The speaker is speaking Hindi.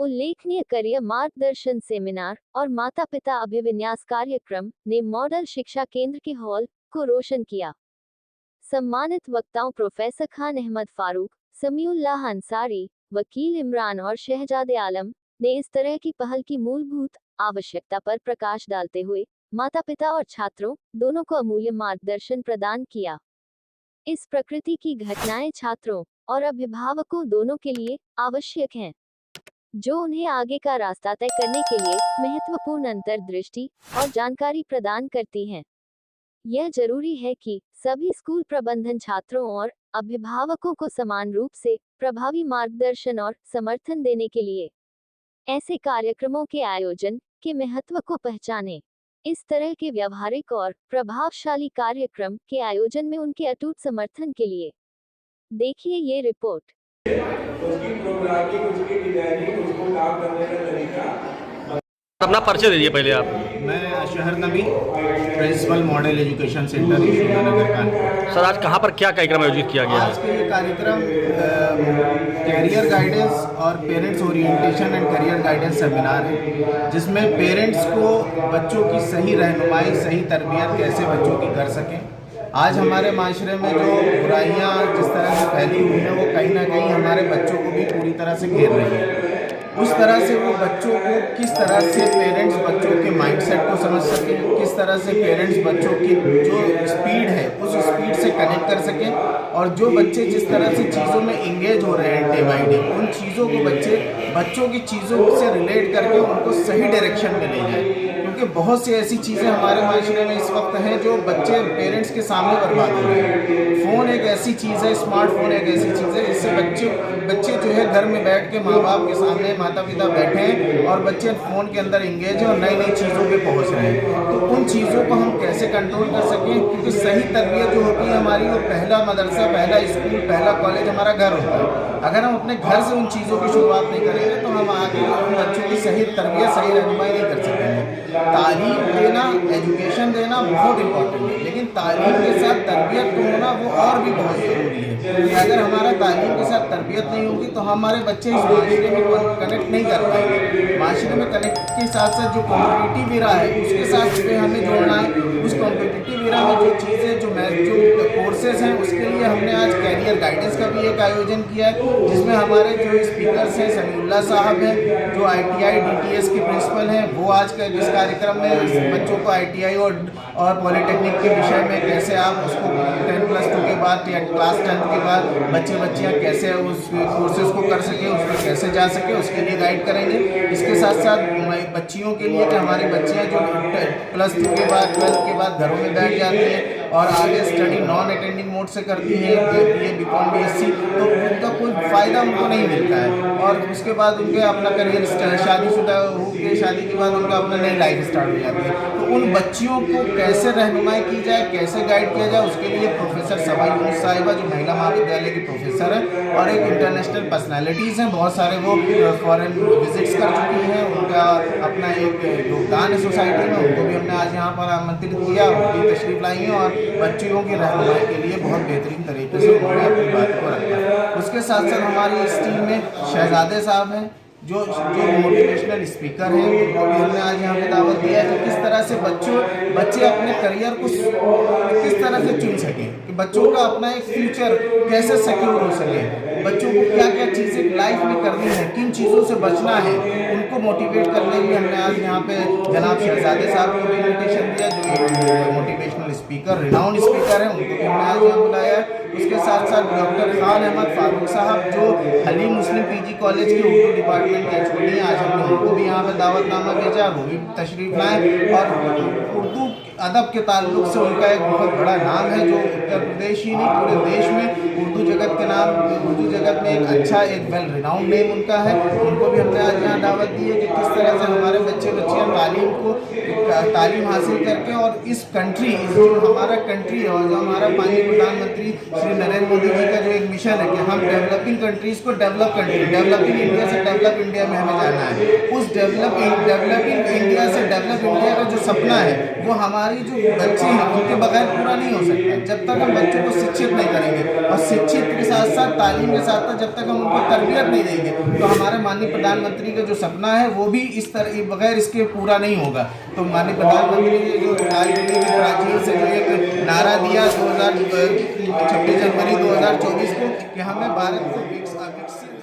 उल्लेखनीय करियर मार्गदर्शन सेमिनार और माता पिता अभिविन्यास कार्यक्रम ने मॉडल शिक्षा केंद्र के हॉल को रोशन किया। सम्मानित वक्ताओं प्रोफेसर खान अहमद फारूक, समीउल्लाह अंसारी, वकील इमरान और शहजादे आलम ने इस तरह की पहल की मूलभूत आवश्यकता पर प्रकाश डालते हुए माता पिता और छात्रों दोनों को अमूल्य मार्गदर्शन प्रदान किया। इस प्रकृति की घटनाएं छात्रों और अभिभावकों दोनों के लिए आवश्यक हैं, जो उन्हें आगे का रास्ता तय करने के लिए महत्वपूर्ण अंतर्दृष्टि और जानकारी प्रदान करती हैं। यह जरूरी है कि सभी स्कूल प्रबंधन छात्रों और अभिभावकों को समान रूप से प्रभावी मार्गदर्शन और समर्थन देने के लिए ऐसे कार्यक्रमों के आयोजन के महत्व को पहचानें। इस तरह के व्यावहारिक और प्रभावशाली कार्यक्रम के आयोजन में उनके अटूट समर्थन के लिए देखिए ये रिपोर्ट। उसकी प्रोग्रामिंग, उसकी डिजाइनिंग, उसको काम करने का तरीका। अपना परिचय दीजिए पहले आप। मैं Ashhar Nabi, principal model education centre Yashodanagar Kanpur. Sir आज कहाँ पर क्या कार्यक्रम आयोजित किया गया आज के ये कार्यक्रम कैरियर गाइडेंस और parents orientation and career guidance seminar है, जिसमें पेरेंट्स को बच्चों की सही रहनुमाई, सही तरबियत कैसे बच्चों की कर सकें। आज हमारे माशरे में जो बुराइयाँ जिस तरह से फैली हुई हैं, वो कहीं ना कहीं हमारे बच्चों को भी पूरी तरह से घेर रही है। उस तरह से वो बच्चों को किस तरह से पेरेंट्स बच्चों के माइंडसेट को समझ सकें, किस तरह से पेरेंट्स बच्चों की जो स्पीड है उस स्पीड से कनेक्ट कर सकें, और जो बच्चे जिस तरह से चीज़ों में इंगेज हो रहे हैं डे बाई डे, उन चीज़ों को बच्चों की चीज़ों से रिलेट करके उनको सही डायरेक्शन में ले जाए। क्योंकि बहुत सी ऐसी चीज़ें हमारे माशरे में इस वक्त हैं जो बच्चे पेरेंट्स के सामने बर्बाद हो रहे हैं। फ़ोन एक ऐसी चीज़ है, स्मार्टफोन एक ऐसी चीज़ है जिससे बच्चे जो है घर में बैठ के माँ बाप के सामने माता पिता बैठे हैं और बच्चे फ़ोन के अंदर इंगेज हैं और नई नई चीज़ों पे पहुंच रहे हैं। तो उन चीज़ों को हम कैसे कंट्रोल कर सकें, क्योंकि सही तरबियत जो होती है हमारी, वो पहला मदरसा, पहला स्कूल, पहला कॉलेज हमारा घर होता है। अगर हम अपने घर से उन चीज़ों की शुरुआत नहीं करेंगे तो हम आगे उन बच्चों की सही तरबियत, सही रहनुमाई नहीं कर सकेंगे। तालीम देना, एजुकेशन देना बहुत इम्पोर्टेंट है, लेकिन तालीम के साथ तरबियत को होना वो और भी बहुत ज़रूरी है। अगर हमारा तालीम के साथ तरबियत नहीं होगी तो हमारे बच्चे इस माशरे में कनेक्ट नहीं कर पाएंगे। माशरे में कनेक्ट के साथ साथ जो कॉम्पिटिटिव इरा है उसके साथ हमें जोड़ना है। उस कॉम्पिटिटिव इरा में जो चीज़ें जो कोर्सेज हैं उसके लिए हमने आज कैरियर गाइडेंस का भी एक आयोजन किया है, जिसमें हमारे जो स्पीकर्स हैं समीउल्लाह साहब हैं, जो ITI DTS के प्रिंसिपल हैं, वो आज का इस कार्यक्रम में बच्चों को ITI और पॉलिटेक्निक के विषय में कैसे आप उसको 10+2 के बाद या क्लास 10 के बाद बच्चियाँ कैसे उस कोर्सेज को कर सकें, उसमें कैसे जा सके, उसके लिए गाइड करेंगे। इसके साथ साथ बच्चियों के लिए कि हमारी बच्चियाँ जो +2 के बाद 12 के बाद घरों में बैठ जाती हैं और आगे स्टडी नॉन अटेंडिंग मोड से करती है, BA BCom BSc, तो उनका कोई फ़ायदा उनको नहीं मिलता है। और उसके बाद उनके अपना करियर शादीशुदा हो के शादी के बाद उनका अपना नई लाइफ स्टार्ट हो जाती है। तो उन बच्चियों को कैसे रहनुमाई की जाए, कैसे गाइड किया जाए, उसके लिए प्रोफेसर सबा यूनुस साहिबा जो महिला महाविद्यालय की प्रोफेसर है और एक इंटरनेशनल पर्सनैलिटीज़ हैं, बहुत सारे वो फॉरेन विजिट्स कर चुकी हैं, उनका अपना एक योगदान है सोसाइटी में, उनको भी हमने आज यहाँ पर आमंत्रित किया, उनकी तशरीफ़ लाई है और बच्चियों की रहनुमाई के लिए बहुत बेहतरीन तरीके से उन्होंने अपनी बात को रखा। उसके साथ साथ हमारी इस टीम में शहजादे साहब हैं जो मोटिवेशनल स्पीकर हैं, उनको भी हमने आज यहाँ पे दावत दिया है कि किस तरह से बच्चे अपने करियर को किस तरह से चुन सकें, कि बच्चों का अपना एक फ्यूचर कैसे सिक्योर हो सके, बच्चों को क्या क्या चीज़ें लाइफ में करनी है, किन चीज़ों से बचना है, उनको मोटिवेट करने के लिए हमने आज यहाँ पे जनाब शहजादे साहब को भी इन्विटेशन दिया, जो मोटिवेशनल स्पीकर, रिनाउंड स्पीकर हैं, उनको भी हमने आज यहाँ बुलाया है। उसके साथ साथ डॉक्टर खान अहमद फारूक साहब जो हलीम मुस्लिम PG कॉलेज के उर्दू डिपार्टमेंट के एचओडी हैं, आज हमने उनको भी यहाँ पर दावतनामा भेजा, वो भी तशरीफ़ लाएँ। और उर्दू अदब के ताल्लुक़ से उनका एक बहुत बड़ा नाम है, जो उत्तर प्रदेश ही नहीं पूरे देश में उर्दू जगत में एक अच्छा, एक वेल रिनाउंड नेम उनका है। उनको भी हमने आज यहाँ दावत दी है कि किस तरह से हमारे बच्चियाँ तालीम हासिल करके और इस कंट्री, जो हमारा कंट्री है और जो हमारा माननीय प्रधानमंत्री श्री नरेंद्र मोदी जी का जो एक मिशन है कि हम डेवलपिंग कंट्रीज़ को डेवलपिंग इंडिया से डेवलप इंडिया में हमें जाना है। उस डेवलपिंग इंडिया से डेवलप इंडिया का जो सपना है वो हमारा हमारी जो बच्चे हैं उनके बगैर पूरा नहीं हो सकता है। जब तक हम बच्चों को शिक्षित नहीं करेंगे और शिक्षित के साथ साथ तालीम के साथ साथ जब तक हम उनको तरबियत नहीं देंगे तो हमारे माननीय प्रधानमंत्री का जो सपना है वो भी इस तरह बगैर इसके पूरा नहीं होगा। तो माननीय प्रधानमंत्री ने जो आज प्राचीन से जो एक नारा दिया 26 जनवरी 2024 को कि हमें भारत को विकसित